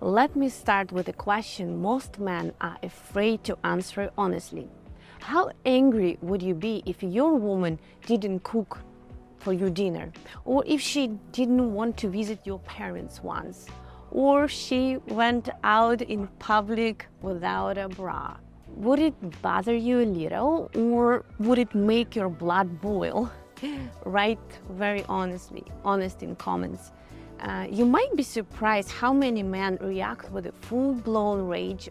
Let me start with a question most men are afraid to answer honestly. How angry would you be if your woman didn't cook for your dinner? Or if she didn't want to visit your parents once? Or she went out in public without a bra? Would it bother you a little, or would it make your blood boil? Write very honest in comments. You might be surprised how many men react with a full-blown rage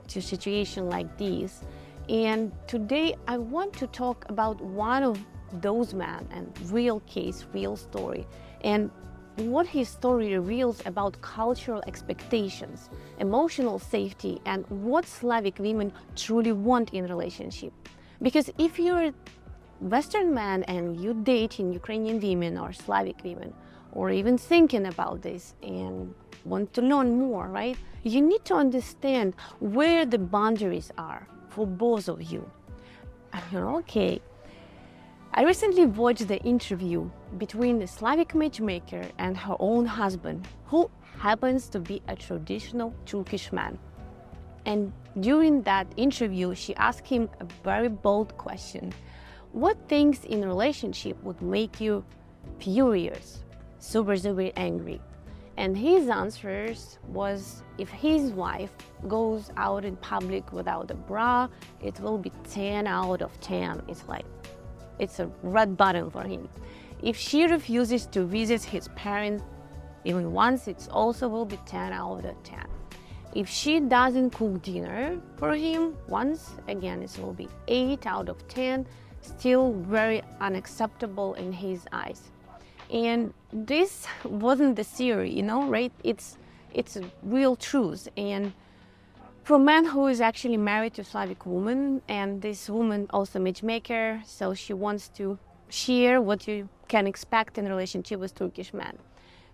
to a situation like this. And today I want to talk about one of those men and real case, real story, and what his story reveals about cultural expectations, emotional safety, and what Slavic women truly want in a relationship. Because if you're a Western man and you dating Ukrainian women or Slavic women, or even thinking about this and want to learn more, right? You need to understand where the boundaries are for both of you. And you're okay. I recently watched the interview between the Slavic matchmaker and her own husband, who happens to be a traditional Turkish man. And during that interview, she asked him a very bold question. What things in a relationship would make you furious, super angry? And his answers was, if his wife goes out in public without a bra, it will be 10 out of 10. It's a red button for him. If she refuses to visit his parents even once, it also will be 10 out of 10. If she doesn't cook dinner for him once, again, it will be 8 out of 10, still very unacceptable in his eyes. And this wasn't the theory, right? It's a real truth. And for a man who is actually married to a Slavic woman, and this woman also matchmaker, so she wants to share what you can expect in a relationship with Turkish man.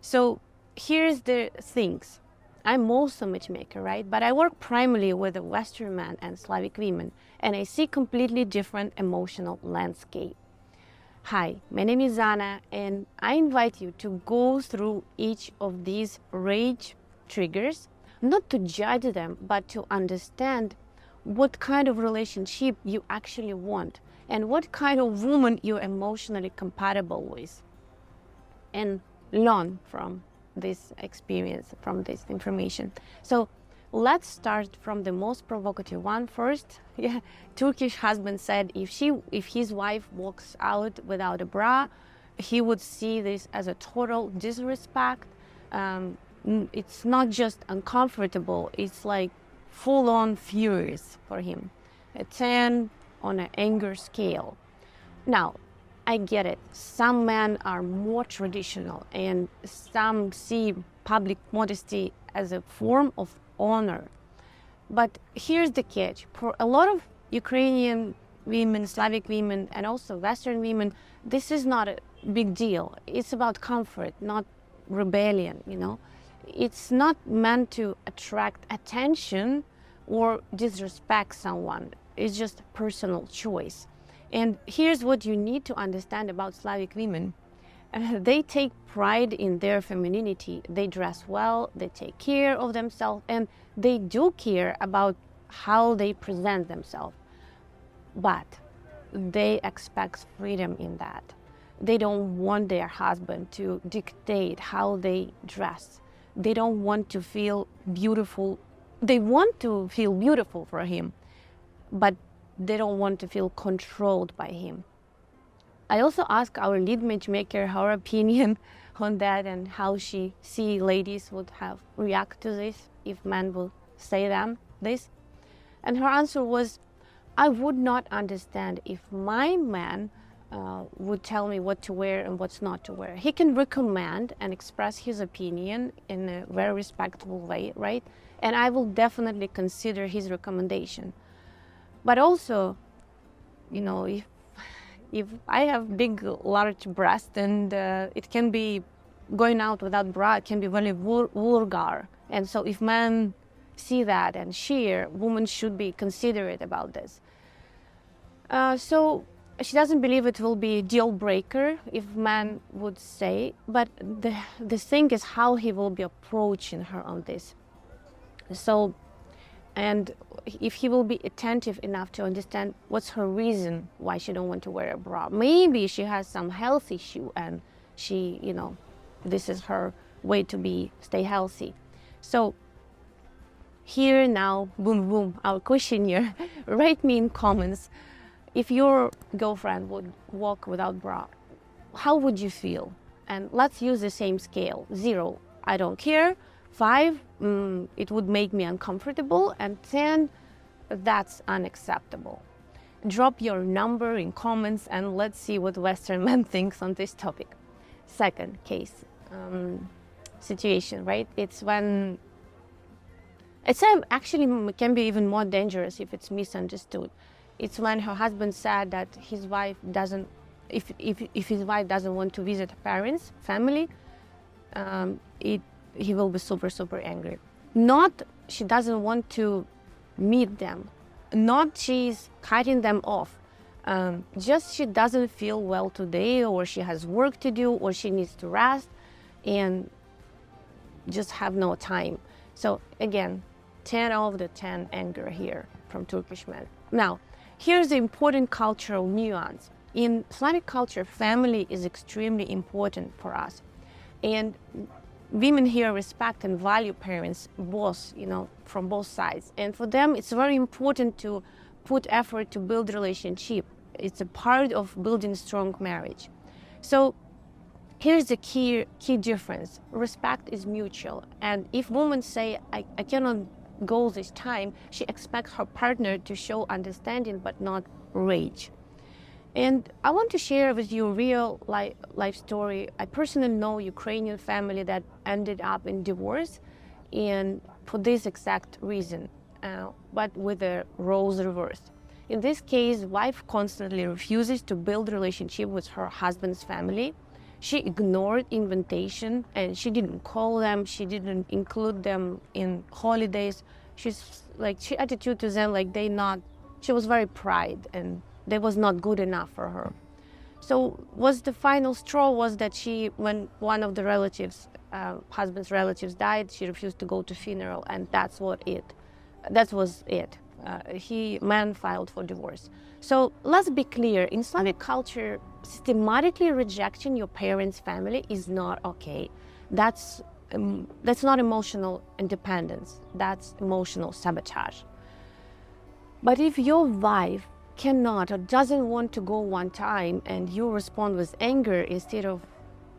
So here's the things. I'm also a matchmaker, right? But I work primarily with a Western man and Slavic women, and I see completely different emotional landscape. Hi, my name is Anna, and I invite you to go through each of these rage triggers, not to judge them, but to understand what kind of relationship you actually want and what kind of woman you're emotionally compatible with, and learn from this experience, from this information. So let's start from the most provocative one first. Turkish husband said if his wife walks out without a bra, he would see this as a total disrespect. It's not just uncomfortable, it's like full-on furious for him. A 10 on an anger scale. Now, I get it. Some men are more traditional and some see public modesty as a form of honor. But here's the catch. For a lot of Ukrainian women, Slavic women, and also Western women, this is not a big deal. It's about comfort, not rebellion, It's not meant to attract attention or disrespect someone. It's just a personal choice. And here's what you need to understand about Slavic women. They take pride in their femininity. They dress well, they take care of themselves, and they do care about how they present themselves. But they expect freedom in that. They don't want their husband to dictate how they dress. They don't want to feel beautiful. They want to feel beautiful for him, but they don't want to feel controlled by him. I also asked our lead matchmaker her opinion on that and how she see ladies would have react to this if men would say them this. And her answer was, I would not understand if my man would tell me what to wear and what's not to wear. He can recommend and express his opinion in a very respectful way, right? And I will definitely consider his recommendation. But also, if I have big, large breasts and it can be going out without bra, it can be very vulgar. And so if men see that and share, women should be considerate about this. So she doesn't believe it will be a deal breaker if man would say, but the thing is how he will be approaching her on this. So, and if he will be attentive enough to understand what's her reason why she don't want to wear a bra. Maybe she has some health issue and she, this is her way to stay healthy. So here now, boom, boom, our questionnaire. Write me in comments, if your girlfriend would walk without bra, how would you feel? And let's use the same scale. 0, I don't care. 5, it would make me uncomfortable. And 10, that's unacceptable. Drop your number in comments and let's see what Western man thinks on this topic. Second case, situation, right? It's when, actually can be even more dangerous if it's misunderstood. It's when her husband said that his wife doesn't, if his wife doesn't want to visit her parents, family, he will be super, super angry. Not she doesn't want to meet them, not she's cutting them off, just she doesn't feel well today, or she has work to do, or she needs to rest and just have no time. So again, 10 out of the 10 anger here from Turkish men. Now, here's the important cultural nuance. In Slavic culture, family is extremely important for us. And women here respect and value parents, both, from both sides. And for them, it's very important to put effort to build relationship. It's a part of building strong marriage. So here's the key difference. Respect is mutual. And if women say, I cannot go this time, she expects her partner to show understanding but not rage. And I want to share with you a real life story. I personally know Ukrainian family that ended up in divorce, and for this exact reason, but with the roles reversed. In this case, wife constantly refuses to build relationship with her husband's family. She ignored invitation and she didn't call them. She didn't include them in holidays. She attitude to them like she was very pride and they was not good enough for her. So the final straw was that when one of the relatives, husband's relatives died, she refused to go to funeral, and that was it. Man filed for divorce. So let's be clear, in Slavic culture, systematically rejecting your parents' family is not okay. That's not emotional independence, that's emotional sabotage. But if your wife cannot or doesn't want to go one time and you respond with anger instead of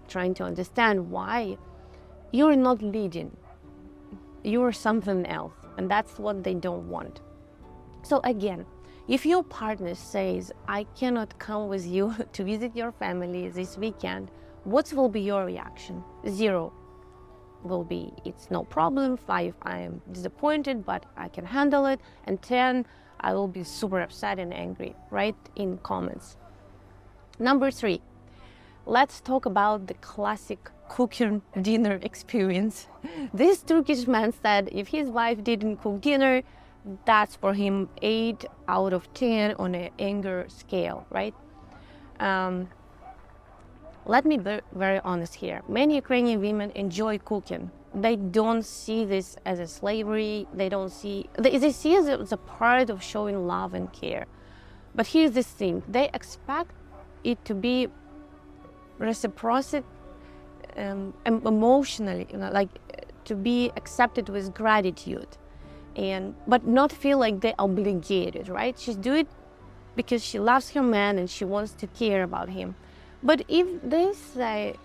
trying to understand why, you're not leading, you're something else, and that's what they don't want. So again, if your partner says, I cannot come with you to visit your family this weekend, what will be your reaction? 0 will be, it's no problem. 5, I am disappointed, but I can handle it. And 10, I will be super upset and angry. Write in comments. Number 3, let's talk about the classic cooking dinner experience. This Turkish man said if his wife didn't cook dinner, that's for him 8 out of 10 on an anger scale, right? Let me be very honest here. Many Ukrainian women enjoy cooking. They don't see this as a slavery. They see it as a part of showing love and care. But here's the thing. They expect it to be reciprocated emotionally, to be accepted with gratitude. But not feel like they're obligated, right? She's doing it because she loves her man and she wants to care about him. But if they say,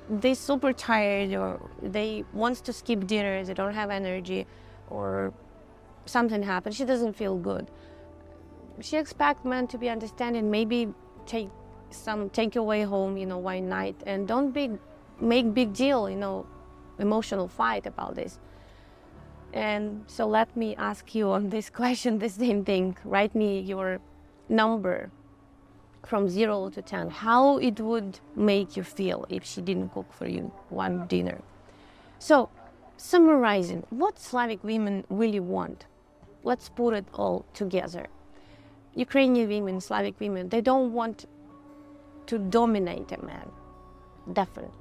they're super tired, or they want to skip dinner, they don't have energy, or something happens, she doesn't feel good, she expects men to be understanding, maybe take some takeaway home, one night, and don't make big deal, emotional fight about this. And so let me ask you on this question the same thing. Write me your number from 0 to 10. How it would make you feel if she didn't cook for you one dinner. So summarizing, what Slavic women really want? Let's put it all together. Ukrainian women, Slavic women, they don't want to dominate a man, definitely.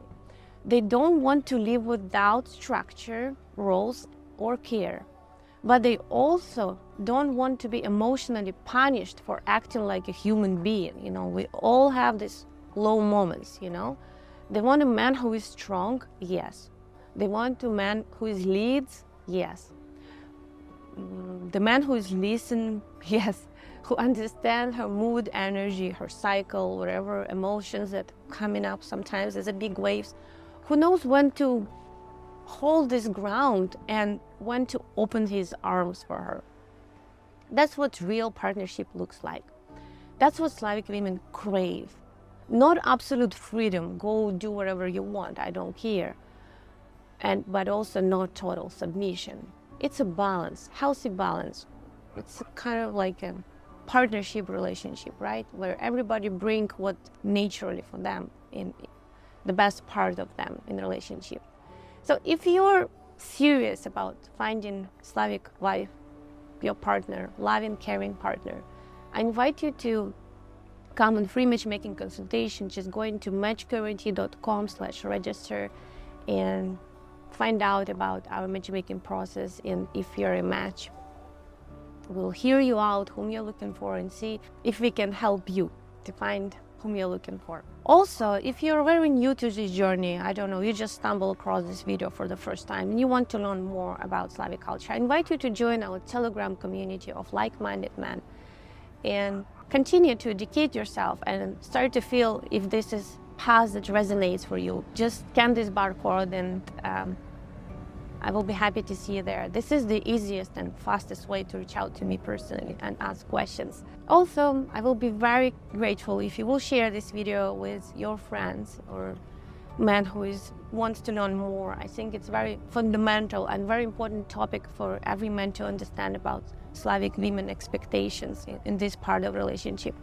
They don't want to live without structure, roles, or care. But they also don't want to be emotionally punished for acting like a human being. We all have these low moments, They want a man who is strong, yes. They want a man who leads, yes. The man who is listen, yes. Who understands her mood, energy, her cycle, whatever emotions that coming up sometimes as a big waves. Who knows when to hold this ground and when to open his arms for her. That's what real partnership looks like. That's what Slavic women crave. Not absolute freedom, go do whatever you want, I don't care. But also not total submission. It's a balance, healthy balance. It's kind of like a partnership relationship, right? Where everybody bring what naturally for them, in the best part of them in the relationship. So if you're serious about finding Slavic wife, your partner, loving, caring partner, I invite you to come on free matchmaking consultation. Just go into matchguarantee.com/register and find out about our matchmaking process. And if you're a match, we'll hear you out, whom you're looking for, and see if we can help you to find whom you're looking for. Also, if you're very new to this journey, I don't know, you just stumbled across this video for the first time and you want to learn more about Slavic culture, I invite you to join our Telegram community of like-minded men and continue to educate yourself and start to feel if this is path that resonates for you. Just scan this barcode and I will be happy to see you there. This is the easiest and fastest way to reach out to me personally and ask questions. Also, I will be very grateful if you will share this video with your friends or man who wants to learn more. I think it's very fundamental and very important topic for every man to understand about Slavic women expectations in this part of relationship.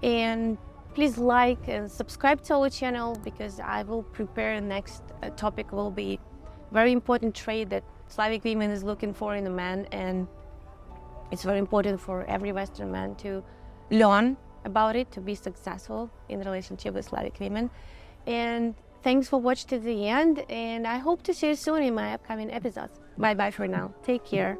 And please like and subscribe to our channel, because I will prepare next topic will be very important trait that Slavic women is looking for in a man, and it's very important for every Western man to learn about it to be successful in relationship with Slavic women. And thanks for watching to the end, and I hope to see you soon in my upcoming episodes. Bye bye for now. Take care.